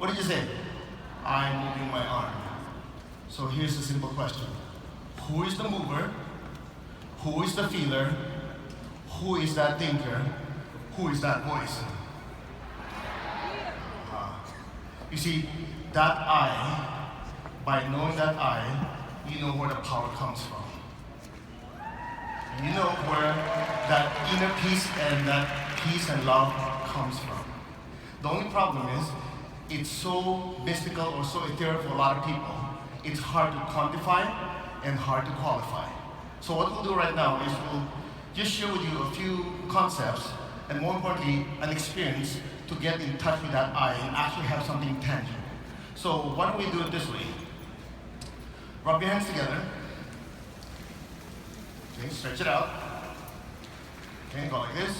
What did you say? I'm moving my arm. So here's a simple question. Who is the mover? Who is the feeler? Who is that thinker? Who is that voice? You see, that I, by knowing that I, you know where the power comes from. You know where that inner peace and love comes from. The only problem is, it's so mystical or so ethereal for a lot of people. It's hard to quantify and hard to qualify. So what we'll do right now is we'll just share with you a few concepts and more importantly, an experience to get in touch with that I and actually have something tangible. So why don't we do it this way? Rub your hands together. Okay, stretch it out. Okay, go like this.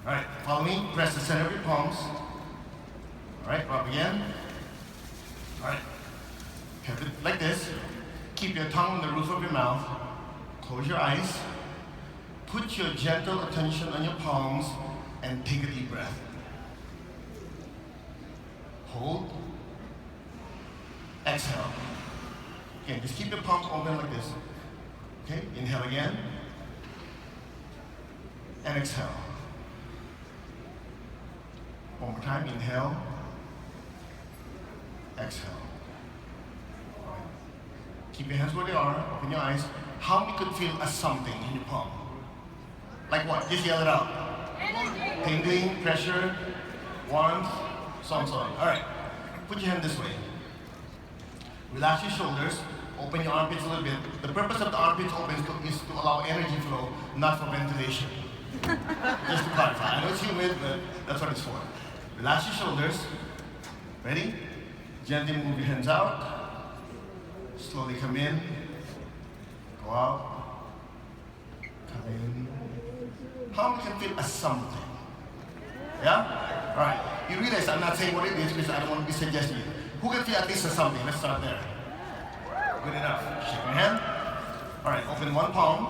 All right, follow me. Press the center of your palms. All right, rub again. All right, have it like this. Keep your tongue on the roof of your mouth. Close your eyes. Put your gentle attention on your palms and take a deep breath. Hold. Exhale. Okay, just keep your palms open like this. Okay, inhale again. And exhale. One more time, inhale. Exhale. All right. Keep your hands where they are, open your eyes. How many could feel a something in your palm? Like what? Just yell it out. Tingling, pressure, warmth, so on, so on. All right, put your hand this way. Relax your shoulders, open your armpits a little bit. The purpose of the armpits open is to allow energy flow, not for ventilation. Just to clarify. I know it's humid, but that's what it's for. Relax your shoulders. Ready? Gently move your hands out. Slowly come in. Go out. Come in. How many can feel a something? Yeah? All right. You realize I'm not saying what it is because I don't want to be suggesting it. Who can feel at least a something? Let's start there. Good enough. Shake your hand. All right. Open one palm.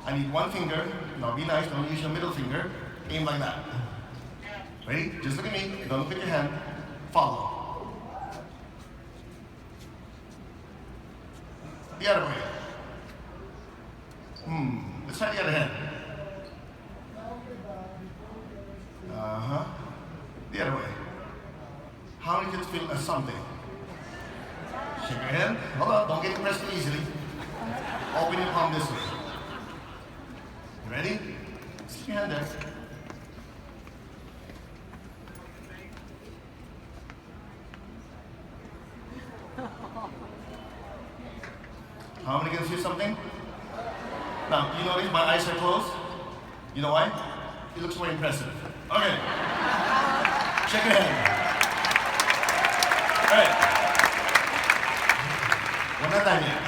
I need one finger. Now be nice. Don't use your middle finger. Aim like that. Ready? Just look at me. Don't look at your hand. Follow. The other way. Let's try the other hand. The other way. How many can feel a something? Shake your hand. Hold on, don't get impressed too easily. Open your palm this way. You ready? Keep your hand there. How many can feel something? Now, you notice my eyes are closed? You know why? It looks more impressive. Okay. Shake your hand. All right. One more time yet.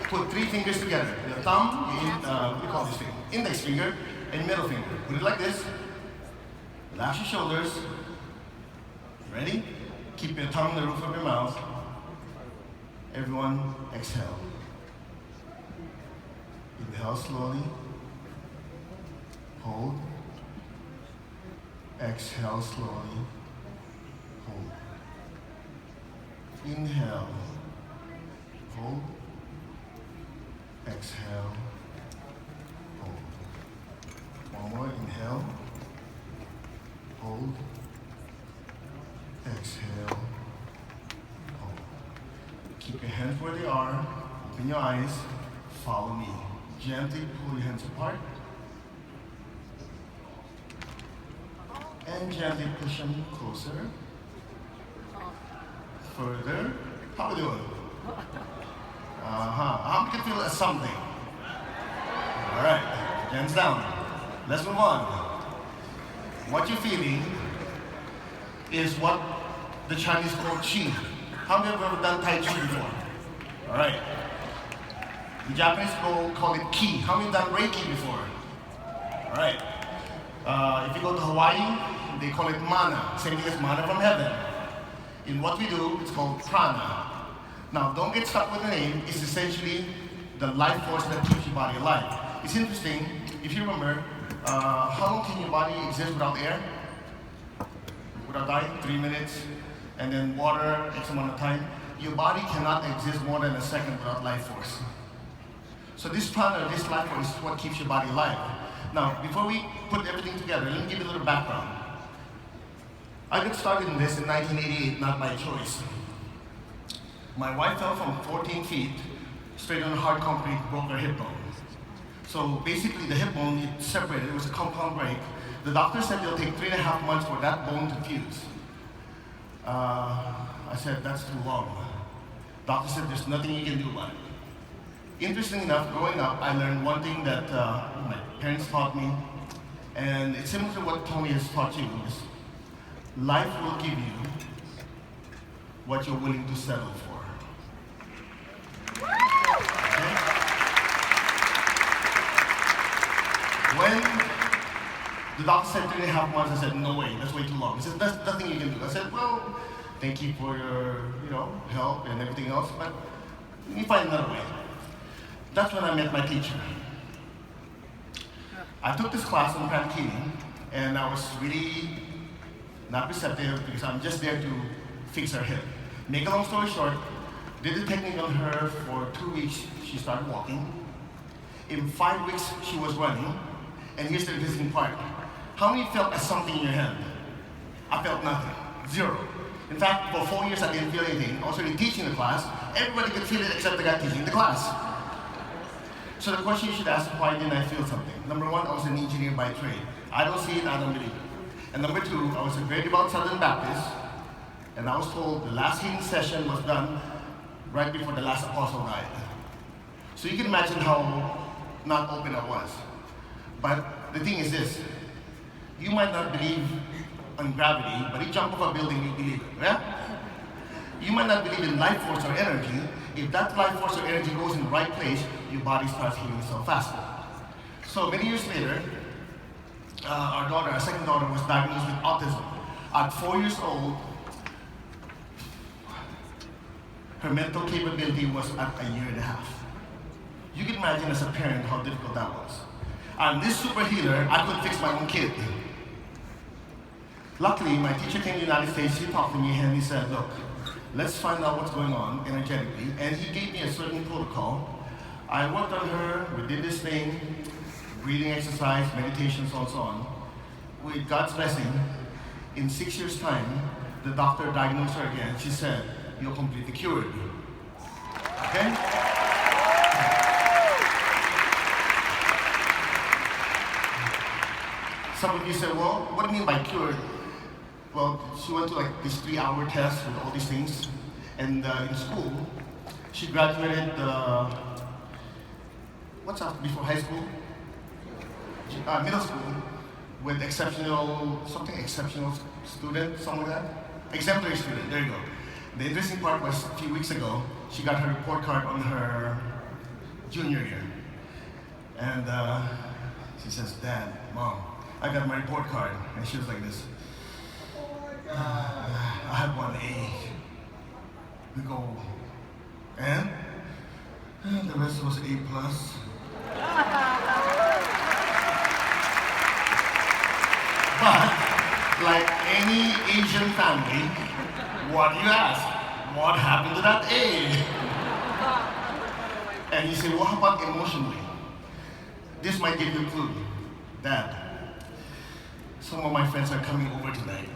Put 3 fingers together. Your thumb, what do you call this thing? Index finger, and middle finger. Put it like this. Relax your shoulders. Ready? Keep your tongue on the roof of your mouth. Everyone, exhale. Inhale slowly. Hold. Exhale slowly. Hold. Inhale. Hold. Exhale. Hold. One more. Inhale. Hold. Exhale. Hold. Keep your hands where they are. Open your eyes. Follow me. Gently pull your hands apart. And gently push them closer. Further. How are we doing? How many can feel a something? All right. Hands down. Let's move on. What you're feeling is what the Chinese call qi. How many have ever done Tai Chi before? All right. The Japanese call it ki. How many have done Reiki before? All right. If you go to Hawaii, they call it mana. Same thing as mana from heaven. In what we do, it's called prana. Now, don't get stuck with the name. It's essentially the life force that keeps your body alive. It's interesting, if you remember, how long can your body exist without air? without dying, 3 minutes, and then water, X amount of time. Your body cannot exist more than a second without life force. So this prana, this life force is what keeps your body alive. Now, before we put everything together, let me give you a little background. I got started in this in 1988, not by choice. My wife fell from 14 feet straight on hard concrete, broke her hip bone. So basically the hip bone, it separated, it was a compound break. The doctor said it'll take 3.5 months for that bone to fuse. I said, that's too long. Doctor said, there's nothing you can do about it. Interesting enough, growing up, I learned one thing that my parents taught me, and it's similar to what Tony has taught you, is life will give you what you're willing to settle for. Okay? When the doctor said 3.5 months, I said, no way, that's way too long. He said, there's nothing you can do. I said, well, thank you for your help and everything else, but let me find another way. That's when I met my teacher. I took this class on Pranic Healin, and I was really not receptive because I'm just there to fix her hip. Make a long story short, did the technique on her for 2 weeks, she started walking. In 5 weeks, she was running. And here's the interesting part. How many felt something in your hand? I felt nothing, 0. In fact, for 4 years I didn't feel anything. I was already teaching the class. Everybody could feel it except the guy teaching the class. So the question you should ask, why didn't I feel something? Number one, I was an engineer by trade. I don't see it, I don't believe it. And number two, I was a very devout Southern Baptist, and I was told the last healing session was done right before the last apostle died. So you can imagine how not open I was. But the thing is this, you might not believe on gravity, but you jump off a building, you believe it, yeah? You might not believe in life force or energy. If that life force or energy goes in the right place, your body starts healing itself faster. So many years later, our second daughter, was diagnosed with autism. At 4 years old, her mental capability was at 1.5 years. You can imagine as a parent how difficult that was. I'm this super healer, I could fix my own kid. Luckily, my teacher came to the United States, he talked to me and he said, look, let's find out what's going on energetically. And he gave me a certain protocol. I worked on her, we did this thing, breathing exercise, meditation, so on and so on. With God's blessing, in 6 years' time, the doctor diagnosed her again. She said, you're completely cured. Okay? Some of you said, well, what do you mean by cured? Well, she went to like this 3-hour test with all these things. And in school, she graduated, what's after, before high school? Middle school, with exceptional student, something like that? Exemplary student, there you go. The interesting part was a few weeks ago, she got her report card on her junior year. And she says, Dad, Mom, I got my report card. And she was like this. I had 1 A. We go, and the rest was A+. But, like any Asian family, what do you ask? What happened to that A? And you say, well, how about emotionally? This might give you a clue. Dad, some of my friends are coming over tonight.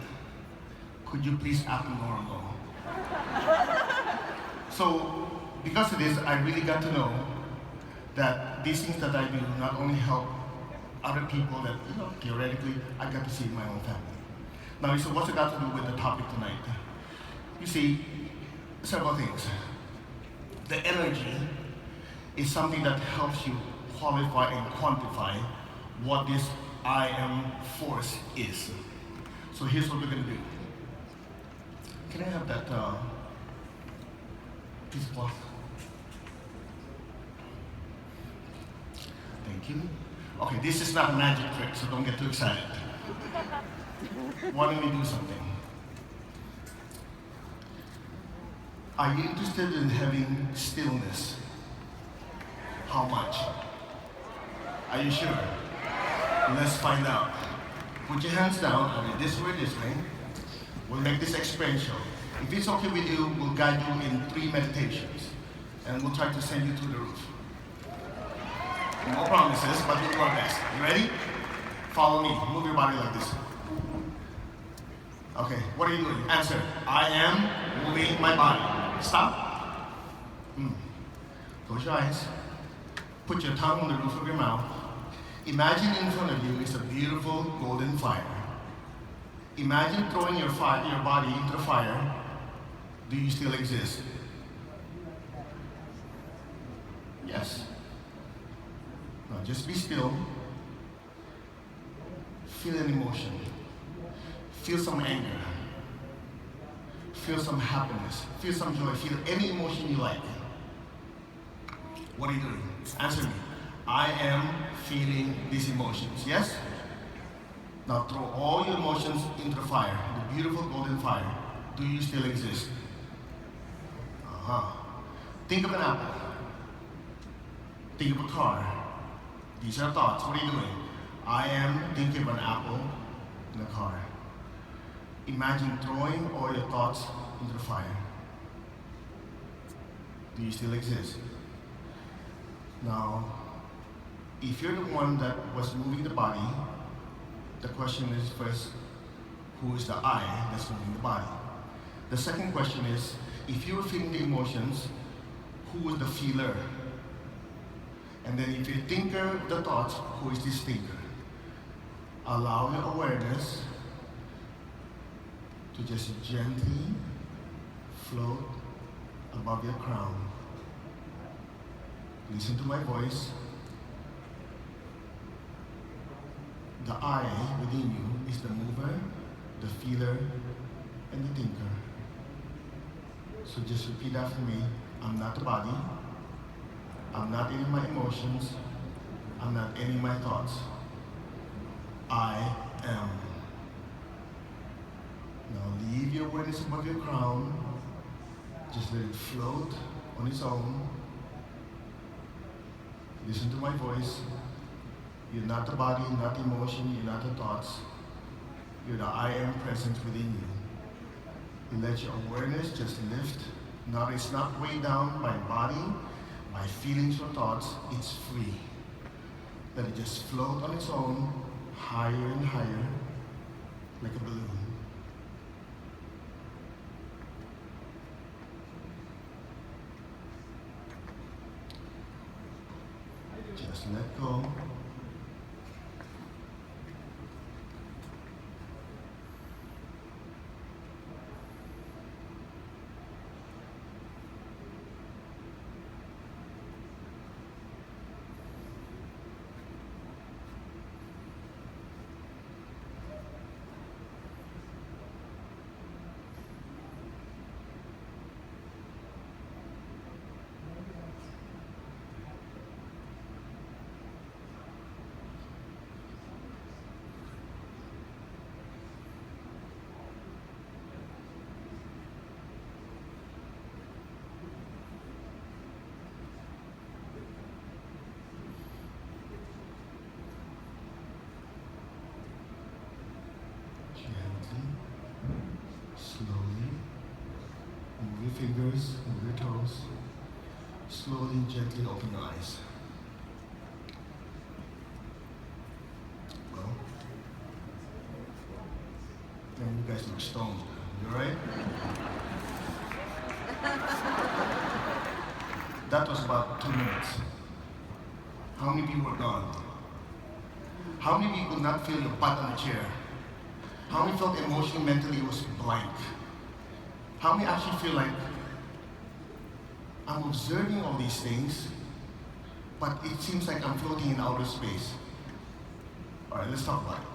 Could you please act normal? So, because of this, I really got to know that these things that I do not only help other people that, theoretically, I got to see in my own family. Now, so what's it got to do with the topic tonight? You see, several things. The energy is something that helps you qualify and quantify what this I am force is. So here's what we're going to do. Can I have that piece of cloth? Thank you. Okay, this is not a magic trick, so don't get too excited. Why don't we do something? Are you interested in having stillness? How much? Are you sure? Let's find out. Put your hands down, either this way or this way. We'll make this experiential. If it's okay with you, we'll guide you in 3 meditations. And we'll try to send you to the roof. No promises, but we'll do our best. You ready? Follow me. Move your body like this. Okay, what are you doing? Answer. I am moving my body. Stop. Close your eyes. Put your tongue on the roof of your mouth. Imagine in front of you is a beautiful golden fire. Imagine throwing your body into the fire. Do you still exist? Yes. Now just be still. Feel an emotion. Feel some anger. Feel some happiness. Feel some joy. Feel any emotion you like. What are you doing? Answer me. I am feeling these emotions. Yes? Now throw all your emotions into the fire, the beautiful golden fire. Do you still exist? Think of an apple. Think of a car. These are thoughts. What are you doing? I am thinking of an apple in a car. Imagine throwing all your thoughts into the fire. Do you still exist? Now, if you're the one that was moving the body, the question is first, who is the I that's moving the body? The second question is, if you were feeling the emotions, who is the feeler? And then if you're thinker of the thoughts, who is this thinker? Allow your awareness to just gently float above your crown. Listen to my voice. The I within you is the mover, the feeler, and the thinker. So just repeat after me. I'm not the body. I'm not any of my emotions. I'm not any of my thoughts. I am. Now leave your awareness above your crown. Just let it float on its own. Listen to my voice. You're not the body, not the emotion, you're not the thoughts. You're the I am presence within you. You let your awareness just lift. Now it's not weighed down by body, by feelings or thoughts. It's free. Let it just float on its own, higher and higher, like a balloon. Just let go. Slowly, move your fingers, move your toes. Slowly and gently open your eyes. Well, man, you guys look stoned. You alright? That was about 2 minutes. How many people were gone? How many people could not feel your butt on the chair? How many felt emotionally, mentally it was blank? How many actually feel like, I'm observing all these things, but it seems like I'm floating in outer space? All right, let's talk about it.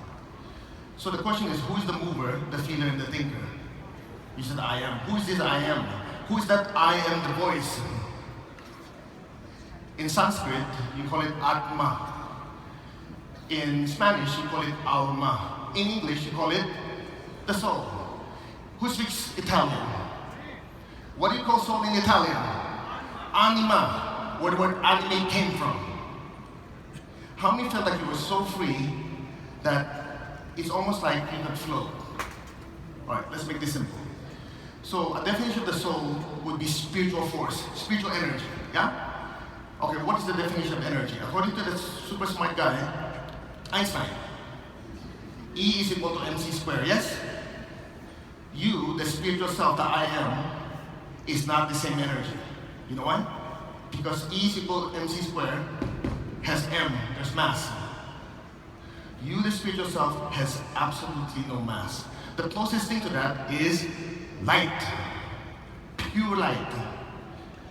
So the question is, who is the mover, the feeler, and the thinker? You said, I am. Who is this I am? Who is that I am, the voice? In Sanskrit, you call it Atma. In Spanish, you call it Alma. In English, you call it the soul. Who speaks Italian? What do you call soul in Italian? Anima, where the word anime came from. How many felt like you were so free that it's almost like you could float? All right, let's make this simple. So a definition of the soul would be spiritual force, spiritual energy, yeah? Okay, what is the definition of energy? According to the super smart guy, Einstein, E is equal to mc squared, yes? You, the spiritual self that I am, is not the same energy. You know why? Because E is equal to mc squared has m, there's mass. You, the spiritual self, has absolutely no mass. The closest thing to that is light, pure light.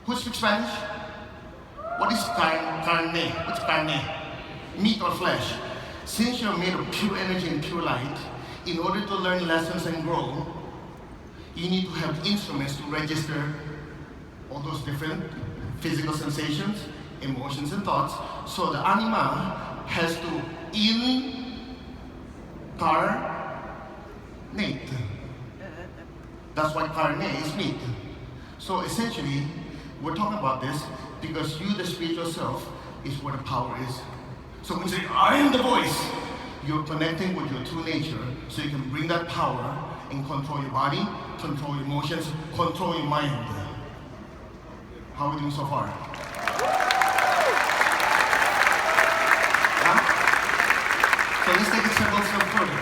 Who speaks Spanish? What is carne? What's carne? Meat or flesh. Since you're made of pure energy and pure light, in order to learn lessons and grow, you need to have instruments to register all those different physical sensations, emotions, and thoughts. So the anima has to incarnate. That's why carne is meat. So essentially, we're talking about this because you, the spiritual self, is where the power is. So when you say, I am the voice, you're connecting with your true nature so you can bring that power and control your body, control your emotions, control your mind. How are we doing so far? Yeah? So let's take it several steps further.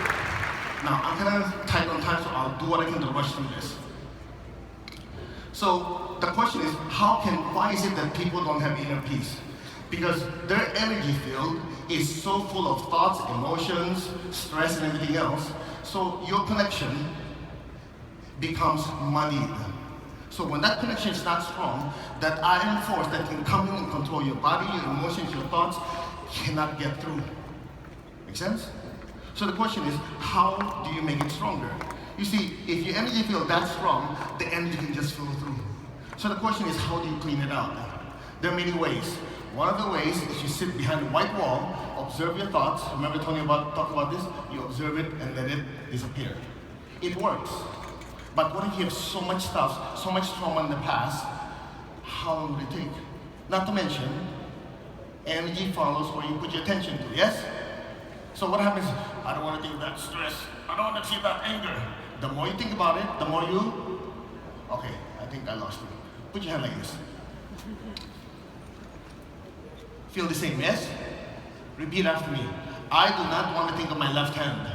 Now, I'm kind of tight on time, so I'll do what I can to rush through this. So the question is, why is it that people don't have inner peace? Because their energy field is so full of thoughts, emotions, stress, and everything else. So your connection becomes muddied. So when that connection is not strong, that iron force that can come in and control your body, your emotions, your thoughts, cannot get through. Make sense? So the question is, how do you make it stronger? You see, if your energy field that strong, the energy can just flow through. So the question is, how do you clean it out? There are many ways. One of the ways is you sit behind a white wall, observe your thoughts. Remember talking about this? You observe it and let it disappear. It works. But what if you have so much stuff, so much trauma in the past, how long will it take? Not to mention, energy follows where you put your attention to, yes? So what happens? I don't want to think of that stress. I don't want to feel that anger. The more you think about it, the more you... Okay, I think I lost you. Put your hand like this. Feel the same, yes? Repeat after me. I do not want to think of my left hand.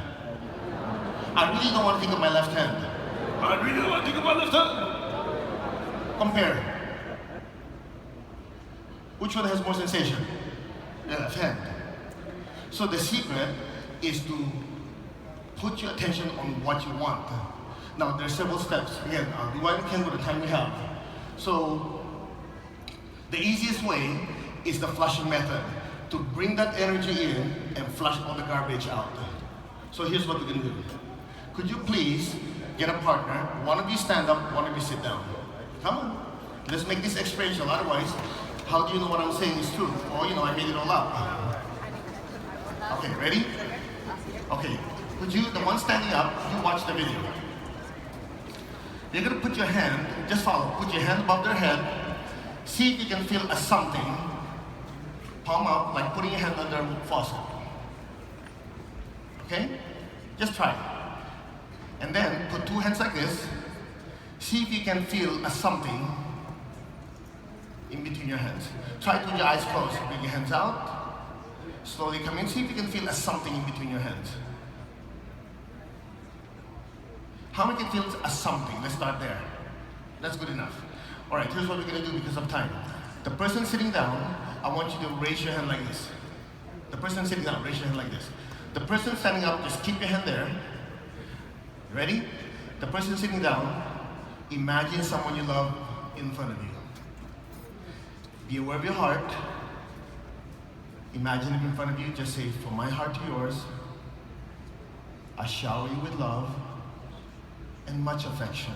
I really don't want to think of my left hand. I really don't want to think of my left hand. Compare. Which one has more sensation? The left hand. So the secret is to put your attention on what you want. Now there are several steps. Again, I'll do what I can with the time we have. So the easiest way is the flushing method, to bring that energy in and flush all the garbage out. So here's what we're going to do. Could you please get a partner, one of you stand up, one of you sit down. Come on, let's make this experiential, otherwise, how do you know what I'm saying is true? Or, I made it all up. Okay, ready? Okay, the one standing up, you watch the video. You're going to put your hand, just follow, put your hand above their head, see if you can feel a something, palm up, like putting your hand under a faucet. Okay? Just try. And then put two hands like this, see if you can feel a something in between your hands. Try it with your eyes closed, bring your hands out, slowly come in, see if you can feel a something in between your hands. How many can feel a something? Let's start there. That's good enough. All right, here's what we're going to do because of time. The person sitting down, I want you to raise your hand like this. The person sitting down, raise your hand like this. The person standing up, just keep your hand there. Ready? The person sitting down, imagine someone you love in front of you. Be aware of your heart. Imagine him in front of you. Just say, from my heart to yours, I shower you with love and much affection,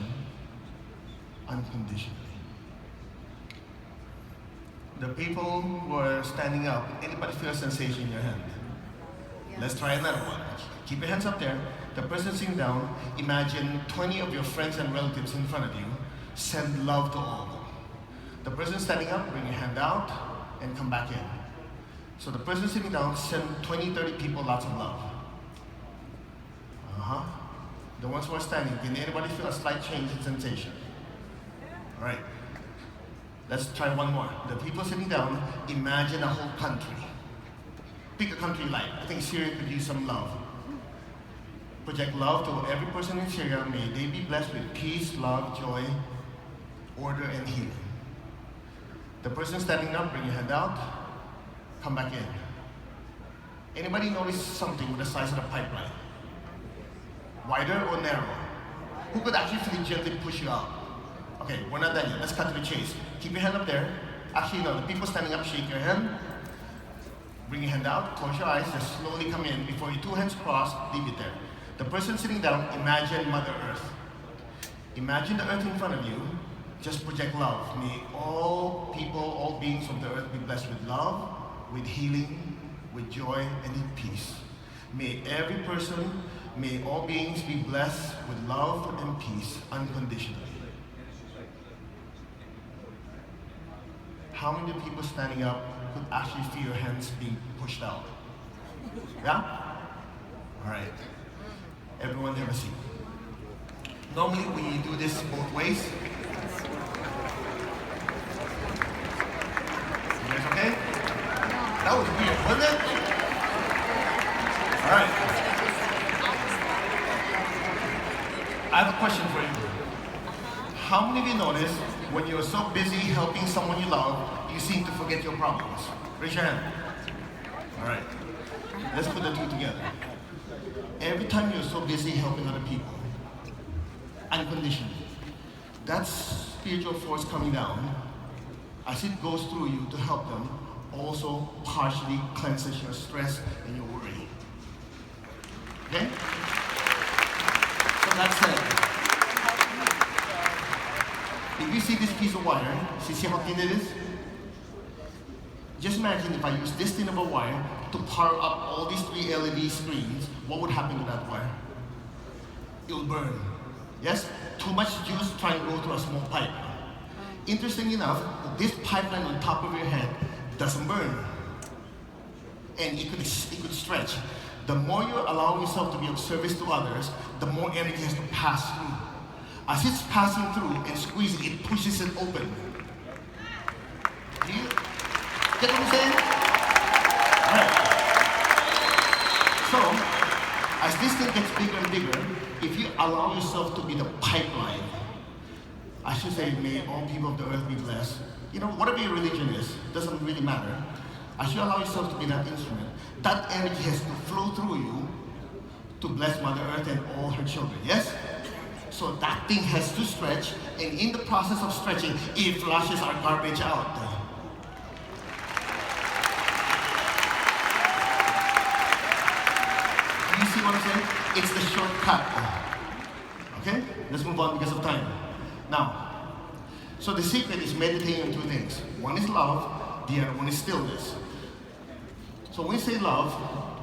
unconditionally. The people who are standing up, anybody feel a sensation in your hand? Yeah. Let's try another one. Keep your hands up there. The person sitting down, imagine 20 of your friends and relatives in front of you. Send love to all of them. The person standing up, bring your hand out and come back in. So the person sitting down, send 20, 30 people lots of love. The ones who are standing, can anybody feel a slight change in sensation? All right. Let's try one more. The people sitting down, imagine a whole country. Pick a country you like. I think Syria could use some love. Project love to every person in Syria. May they be blessed with peace, love, joy, order, and healing. The person standing up, bring your hand out. Come back in. Anybody notice something with the size of the pipeline? Wider or narrow? Who could actually gently push you out? Okay, we're not done yet. Let's cut to the chase. Keep your hand up there. Actually, no, the people standing up, shake your hand. Bring your hand out, close your eyes, just slowly come in. Before your two hands cross, leave it there. The person sitting down, imagine Mother Earth. Imagine the earth in front of you. Just project love. May all people, all beings of the earth be blessed with love, with healing, with joy, and in peace. May every person, may all beings be blessed with love and peace unconditionally. How many people standing up could actually feel your hands being pushed out? Yeah? All right. Everyone have a seat. Normally we do this both ways. You guys okay? That was weird, wasn't it? All right. I have a question for you. How many of you notice when you're so busy helping someone you love, you seem to forget your problems? Raise your hand. All right. Let's put the two together. Every time you're so busy helping other people, unconditionally, that spiritual force coming down, as it goes through you to help them, also partially cleanses your stress and your worry. Okay? So that said, if you see this piece of wire, see how thin it is? Just imagine if I use this thin of a wire to power up all these 3 LED screens, what would happen to that wire? It will burn. Yes? Too much juice trying to go through a small pipe. Interestingly enough, this pipeline on top of your head doesn't burn. And it could stretch. The more you allow yourself to be of service to others, the more energy has to pass through. As it's passing through and squeezing, it pushes it open. Do you get what I'm saying? All right. So, as this thing gets bigger and bigger, if you allow yourself to be the pipeline, I should say, may all people of the earth be blessed. You know, whatever your religion is, doesn't really matter. As you allow yourself to be that instrument, that energy has to flow through you to bless Mother Earth and all her children, yes? So that thing has to stretch, and in the process of stretching, it flushes our garbage out. Do you see what I'm saying? It's the shortcut. Okay? Let's move on because of time. Now, so the secret is meditating on two things. One is love, the other one is stillness. So when we say love,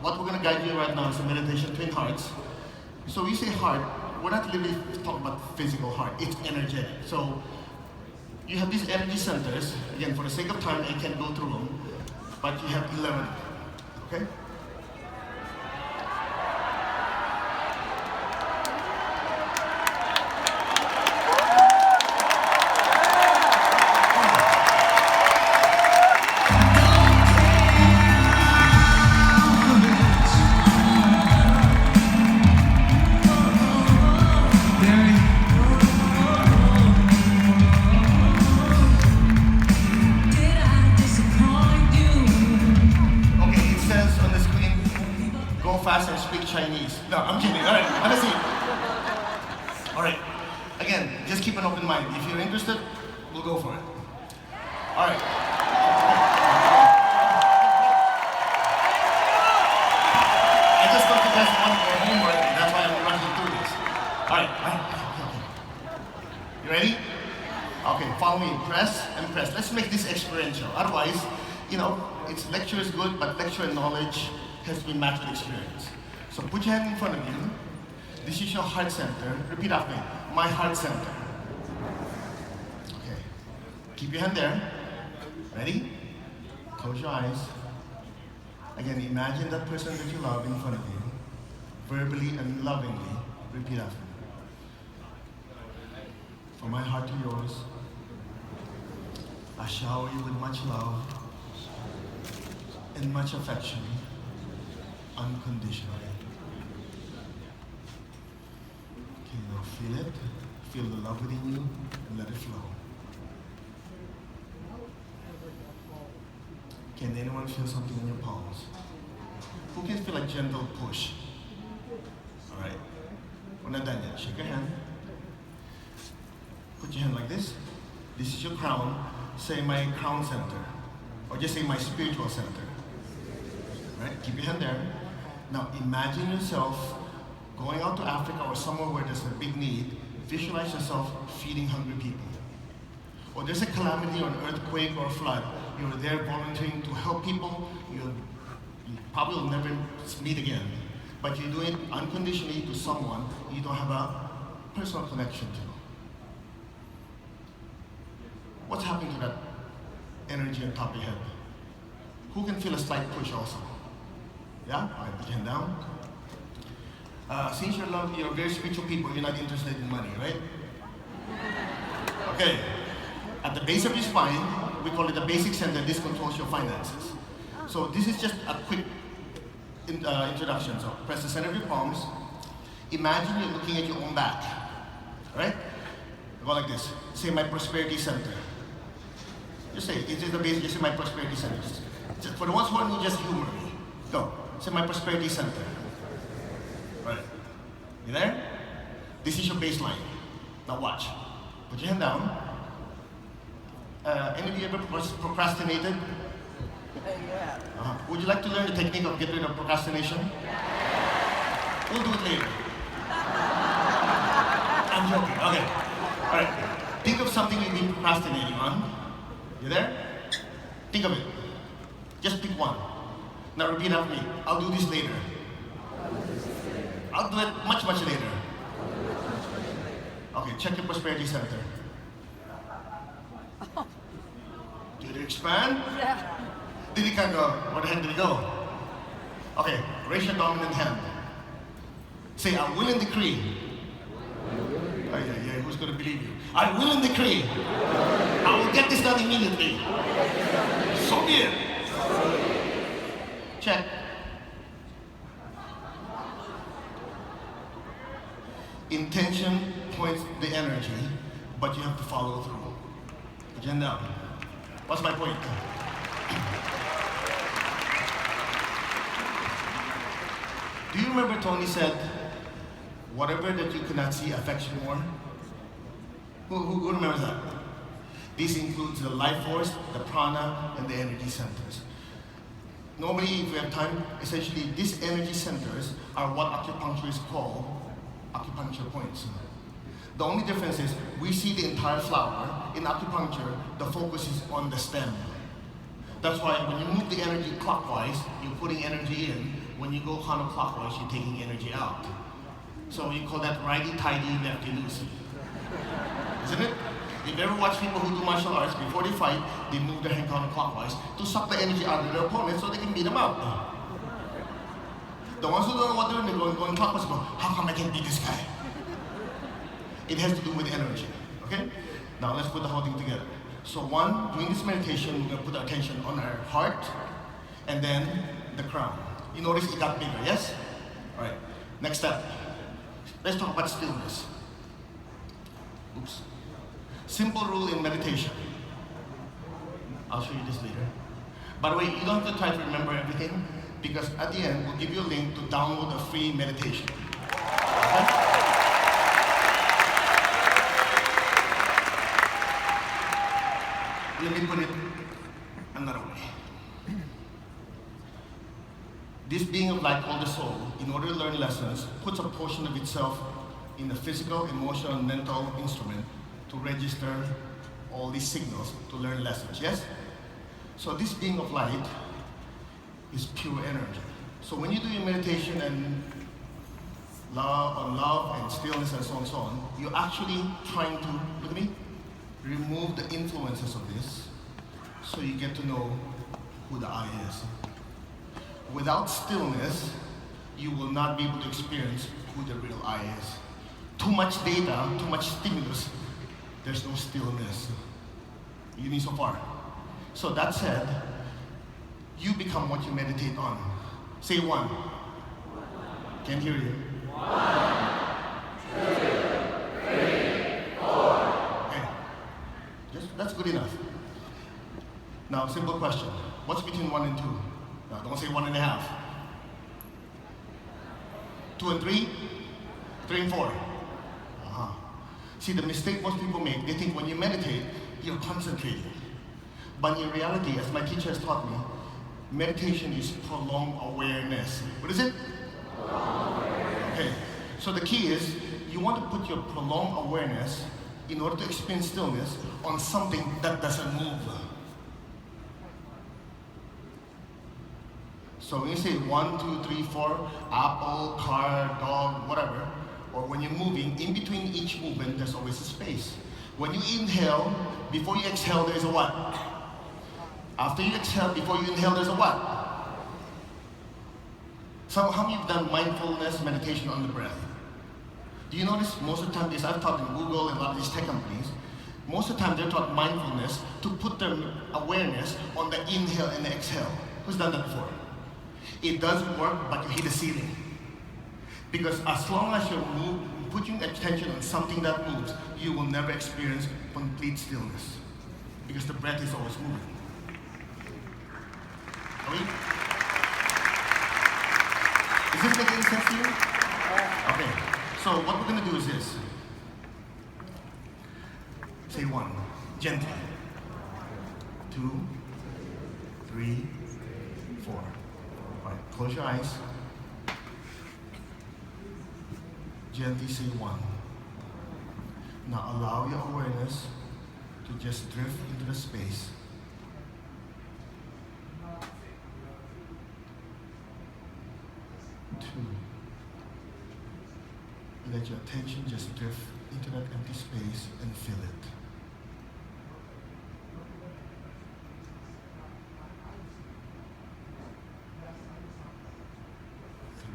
what we're going to guide you right now is a meditation between hearts. So when you say heart, we're not literally talking about physical heart, it's energetic. So you have these energy centers. Again, for the sake of time, I can't go through them, but you have 11. Okay? Fast and speak Chinese. No, I'm kidding. All right, have a seat. All right. Again, just keep an open mind. If you're interested, we'll go for it. All right. I just thought you guys wanted your homework. That's why I'm running through this. All right. You ready? Okay, follow me. Press and press. Let's make this experiential. Otherwise, you know, it's lecture is good, but lecture and knowledge has to be matched with experience. So put your hand in front of you. This is your heart center. Repeat after me. My heart center. Okay. Keep your hand there. Ready? Close your eyes. Again, imagine that person that you love in front of you. Verbally and lovingly. Repeat after me. from my heart to yours, I shower you with much love and much affection, unconditionally. Okay, now feel it. Feel the love within you and let it flow. Can anyone feel something in your palms? Who can feel a gentle push? All right. We're not done yet. Shake your hand. Put your hand like this. This is your crown. Say my crown center. Or just say my spiritual center. All right? Keep your hand there. Now imagine yourself going out to Africa or somewhere where there's a big need. Visualize yourself feeding hungry people. Or there's a calamity or an earthquake or a flood. You're there volunteering to help people. You probably will never meet again. But you do it unconditionally to someone you don't have a personal connection to. What's happening to that energy on top of your head? Who can feel a slight push also? Yeah? All right, put your hand down. Since you're very spiritual people, you're not interested in money, right? Okay. At the base of your spine, we call it the basic center. This controls your finances. So this is just a quick introduction. So press the center of your palms. Imagine you're looking at your own back. Right? Go like this. Say my prosperity center. Just say it. It's just the base. Just say my prosperity center. Just, for the ones who want me, just humor me. Go. Say my prosperity center. Right. You there? This is your baseline. Now watch. Put your hand down. Any of you ever procrastinated? Yeah. Would you like to learn the technique of getting rid of procrastination? We'll do it later. I'm joking. Okay. All right. Think of something you've been procrastinating on. You there? Think of it. Just pick one. Now repeat after me. I'll do this later. I'll do it much, much later. Okay, check your prosperity center. Did it expand? Yeah. Did it kind of go? Where the heck did it go? Okay, raise your dominant hand. Say, I will and decree. Oh, yeah, who's going to believe you? I will and decree. I will get this done immediately. So be it. Check. Intention points the energy, but you have to follow through. Put your hand down. What's my point? Do you remember Tony said, whatever that you cannot see affects you more? Who remembers that? This includes the life force, the prana, and the energy centers. Normally, if we have time, essentially these energy centers are what acupuncturists call acupuncture points. The only difference is we see the entire flower. In acupuncture, the focus is on the stem. That's why when you move the energy clockwise, you're putting energy in. When you go counterclockwise, you're taking energy out. So you call that righty-tighty, lefty-loosey. Isn't it? If you ever watch people who do martial arts, before they fight, they move their hand counterclockwise to suck the energy out of their opponent so they can beat them up. The ones who don't know what they're doing, they're going clockwise, go, how come I can't beat this guy? It has to do with energy, okay? Now let's put the whole thing together. So one, during this meditation, we're gonna put our attention on our heart, and then the crown. You notice it got bigger, yes? All right, next step. Let's talk about stillness. Oops. Simple rule in meditation. I'll show you this later. By the way, you don't have to try to remember everything, because at the end, we'll give you a link to download a free meditation. Okay? Let me put it another way. This being of light called the soul, in order to learn lessons, puts a portion of itself in the physical, emotional, and mental instrument to register all these signals to learn lessons, yes? So this being of light is pure energy. So when you do your meditation and love and stillness and so on and so on, you're actually trying to, look at me, remove the influences of this so you get to know who the I is. Without stillness, you will not be able to experience who the real I is. Too much data, too much stimulus, there's no stillness. You mean so far? So that said, you become what you meditate on. Say one. Can't hear you. Okay. That's good enough. Now, simple question. What's between 1 and 2? Now, don't say 1.5. 2 and 3? 3 and 4? Uh-huh. See, the mistake most people make, they think when you meditate, you're concentrating. But in reality, as my teacher has taught me, meditation is prolonged awareness. What is it? Okay. So the key is, you want to put your prolonged awareness, in order to experience stillness, on something that doesn't move. So when you say 1, 2, 3, 4, apple, car, dog, whatever, or when you're moving, in between each movement, there's always a space. When you inhale, before you exhale, there's a what? After you exhale, before you inhale, there's a what? So how many of you have done mindfulness meditation on the breath? Do you notice most of the time, because I've taught in Google and a lot of these tech companies, most of the time they're taught mindfulness to put their awareness on the inhale and the exhale. Who's done that before? It does work, but you hit the ceiling. Because as long as you're putting attention on something that moves, you will never experience complete stillness. Because the breath is always moving. Are we? Is this making sense to you? Okay. So what we're going to do is this. Say 1. Gently. 2, 3, 4. All right. Close your eyes. Gently say 1. Now allow your awareness to just drift into the space. 2. Let your attention just drift into that empty space and fill it.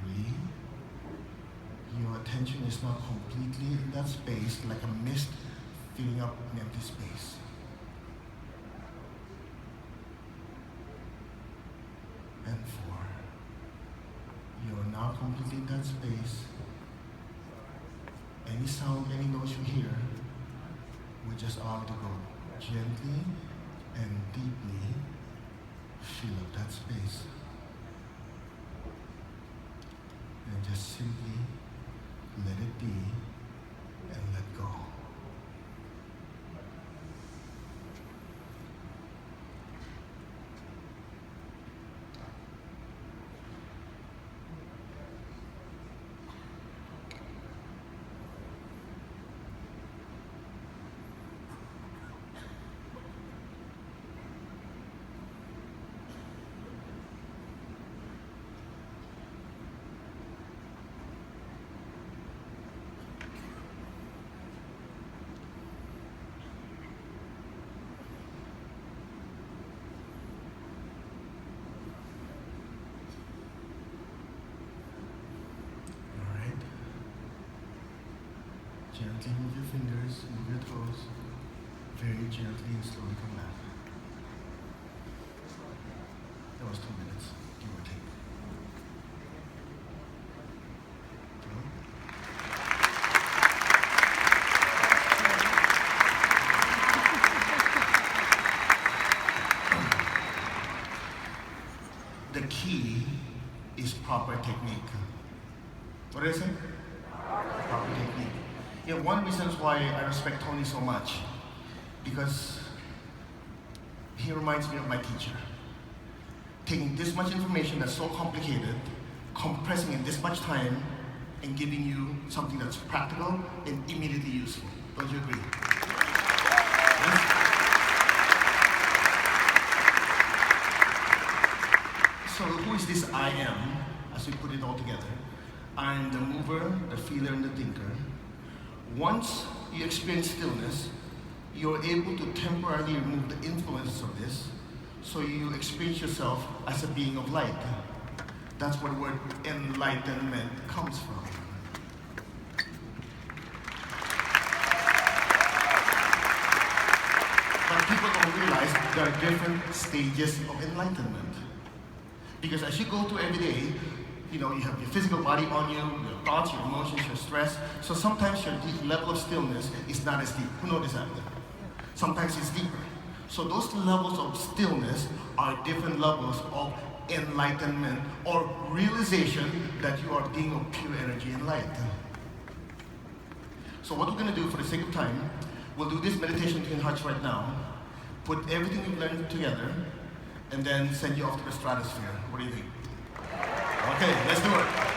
3. Your attention is now completely in that space, like a mist filling up an empty space. And 4. You are now completely in that space. Any sound, any noise you hear, we just allow it to go gently and deeply fill up that space. And just simply let it be and let go. Gently move your fingers, move your toes, very gently and slowly come back. That was 2 minutes, give or take. The key is proper technique. What did I say? Proper technique. Yeah, one reason why I respect Tony so much, because he reminds me of my teacher. Taking this much information that's so complicated, compressing in this much time, and giving you something that's practical and immediately useful. Don't you agree? Yes? So who is this I am, as we put it all together? I am the mover, the feeler, and the thinker. Once you experience stillness, you're able to temporarily remove the influences of this, so you experience yourself as a being of light. That's where the word enlightenment comes from. people don't realize there are different stages of enlightenment. Because as you go through every day, you know, you have your physical body on you, your thoughts, your emotions, your stress. So sometimes your level of stillness is not as deep. Who noticed that? Sometimes it's deeper. So those levels of stillness are different levels of enlightenment or realization that you are being of pure energy and light. So what we're going to do for the sake of time, we'll do this meditation between hearts right now, put everything we've learned together, and then send you off to the stratosphere. What do you think? Okay, let's do it.